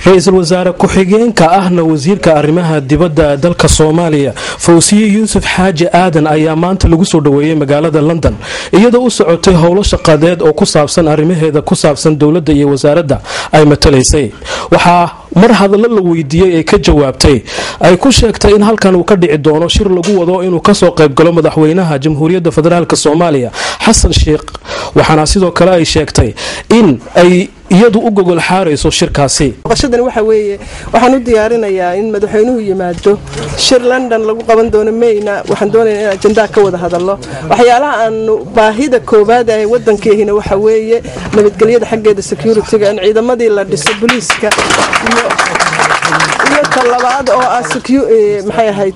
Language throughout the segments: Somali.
ra-iisul wasaare ku-xigeenka ahna wasiirka arrimaha dibadda dalka Soomaaliya Fawsiye Yuusuf Xaaji Aadan ayaa maanta lagu soo dhaweeyay magaalada London iyadoo u socotay howlo shaqadeed oo ku saabsan arrimaheeda ku saabsan dawladda iyo wasaaradda ay matalaysay. waxaa mar hadallo la weydiiyay ay ka jawaabtay ay ku sheegtay in halkan uu ka dhici doono shir lagu wado inuu ka soo qayb galo madaxweynaha Jamhuuriyadda Federaalka Soomaaliya Xasan Sheekh. waxaana sidoo kale ay sheegtay in ay iyadu u gogol xaarayso shirkaasi. qashadani waxa weeye waxaan u diyaarinayaa in madaxweynuhu yimaado shir London lagu qaban doono Mayna. waxaan doonayaa in ajenda ka wada hadallo waxyaalaha aan baahida koobaad ee wadankeena waxa weeye nabadgelyada xaggeeda security-ga in ciidamadii la dhiso booliiska iyo talabaad oo maxay ahayd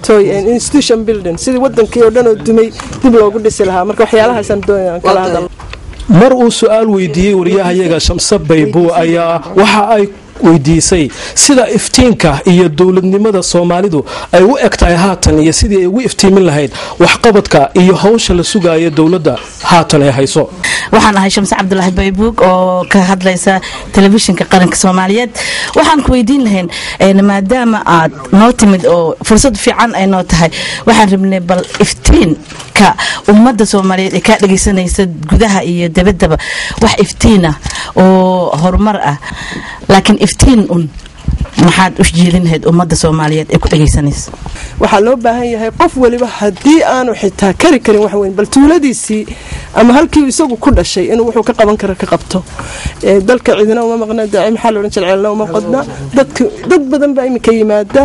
institution building sidii wadankii oo dhan oo dumay dib loogu dhisi lahaa. marka waxyaalahaas aan doonayaa kala hadallo. mar uu su'aal weydiiyay wariyahayaga Shamsa Baybo ayaa waxa ay weydiisay sida iftiinka iyo dawladnimada Soomaalidu ay u egtahay haatan iyo sidii ay ugu iftiimin lahayd waxqabadka iyo hawsha la sugayo dawladda haatan ay hayso. waxaan ahay Shamsa Cabdullaahi Baybo oo ka hadlaysa telefishinka qaranka Soomaaliyeed. waxaan ku weydiin lahayn maadaama aad noo timid oo fursad fiican ay noo tahay waxaan rabnay bal iftiinka ummadda Soomaaliyeed ee ka dhageysanaysa gudaha iyo dibadda wax iftiina oo horumar ah laakiin iftiin maxaad u jeedinayd ummadda Soomaaliyeed ee ku dhageysanaysa. waxaa loo baahan yahay qof waliba hadii aanu xitaa kari karin wax weyn bal tuuladiisii ama halkii isagu ku dhashay inuu wuxuu ka qaban karo ka qabto. dalka cidina uma maqna daa'im xal oran jilceelna uma qodna dad badan baa imika yimaada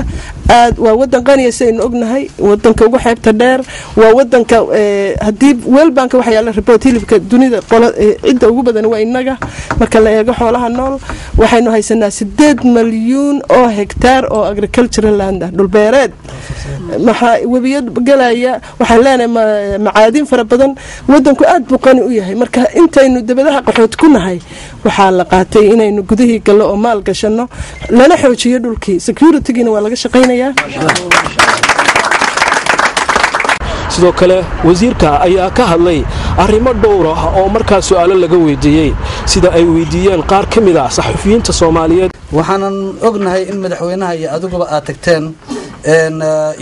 aad waa wadan qaniyaysan ognahay wadanka ugu xeebta dheer waa wadanka hadii World Bank waxa yaala report hilibka dunida cidda ugu badan waa inaga marka la eego xoolaha nool waxaynu haysanaa 8 milyan oo hektaar oo agricultural land dhul beereed maxaa wabiyad galaya waxa leenahay macaadin fara badan wadanku aad buu qani u yahay. marka intaynu dibadaha qaxood ku nahay waxaa la qaatay inaynu gudihii gallo oo maal gashano lana xoojiyo dhulkii security-gina waa laga shaqeynayaa. sidoo kale wasiirka ayaa ka hadlay arrimo dhowr ah oo markaa su'aalo laga weydiiyay sida ay weydiiyeen qaar ka mid ah saxafiyiinta Soomaaliyeed. waxaanan ognahay in madaxweynaha iyo aduguba aad tagteen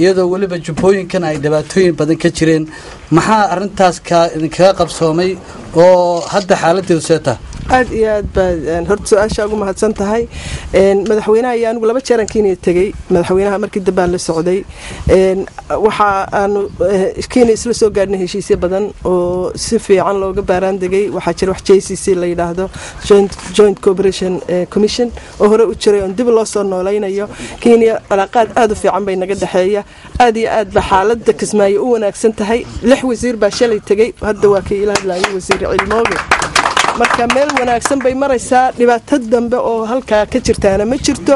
iyadoo waliba jubbooyinkan ay dhibaatooyin badan ka jireen maxaa arintaas kaga qabsoomay oo hadda xaaladdeedu seeta aad iyo aad baan horta su'aasha ugu mahadsan tahay. madaxweynaha ayaa anigu 2 jeer Kenya tagay madaxweynaha markii dambaan la socday waxa aanu Kenya isla soo gaarnay heshiisyo badan oo si fiican looga baaraan degay. waxaa jira wax JCC la yiraahdo Joint Cooperation Commission oo hore u jiray oo dib loo soo noolaynayo. Kenya alaaqaad aad u fiican bay naga dhaxeeya aad iyo aad ba xaaladda Kismaayo u wanaagsan tahay. 6 wasiir baa shalay tagay hadda waa kii ilaahay laayay wasiir cilmooge marka meel wanaagsan bay maraysaa. dhibaato dambe oo halka ka jirtaana ma jirto.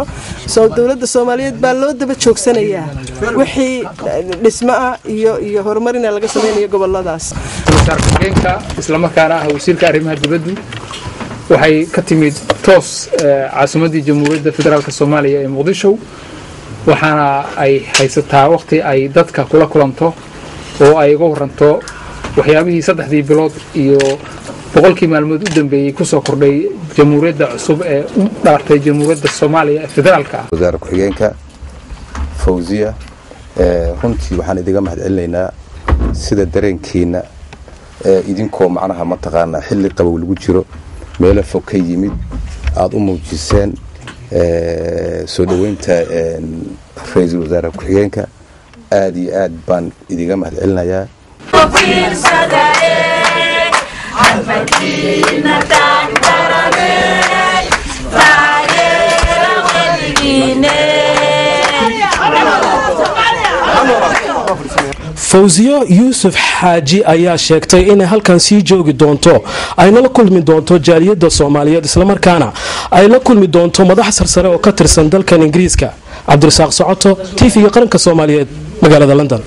soo dawladda Soomaaliyeed baa loo daba joogsanayaa wixii dhismaha iyo horumarina laga sameeyo goboladaas. wasaaradda isla markaana ah wasiirka arrimaha dibadda waxay ka timid toos caasimadda Jamhuuriyadda Federaalka Soomaaliya ee Muqdisho waxaana ay haysataa waqti ay dadka kula kulanto oo ay uga waranto waxyaabihii 3 bilood iyo boqolkii maalmood u dambeeyay ku soo kordhay jamhuuriyadda cusub ee u dhaartay Jamhuuriyadda Soomaaliya ee Federaalka. wasaare ku-xigeenka Fawziya runtii waxaan idiga mahadcelinaynaa sida dareenkiina idinkoo macnaha ma taqaana xilli qabow lagu jiro meel fog ka yimid aad u muujiseen soo dhaweynta ra'iisul wasaare ku-xigeenka aad iyo aad baan idiga mahadcelinayaa. Fawziye Yuusuf Xaaji ayaa sheegtay inay halkan sii joogi doonto ayna la kulmi doonto jaaliyadda Soomaaliyeed isla markaana ay la kulmi doonto madax sarsare oo ka tirsan dalkan Ingiriiska. Cabdirasaaq Socoto TV qaranka Soomaaliyeed magaalada London.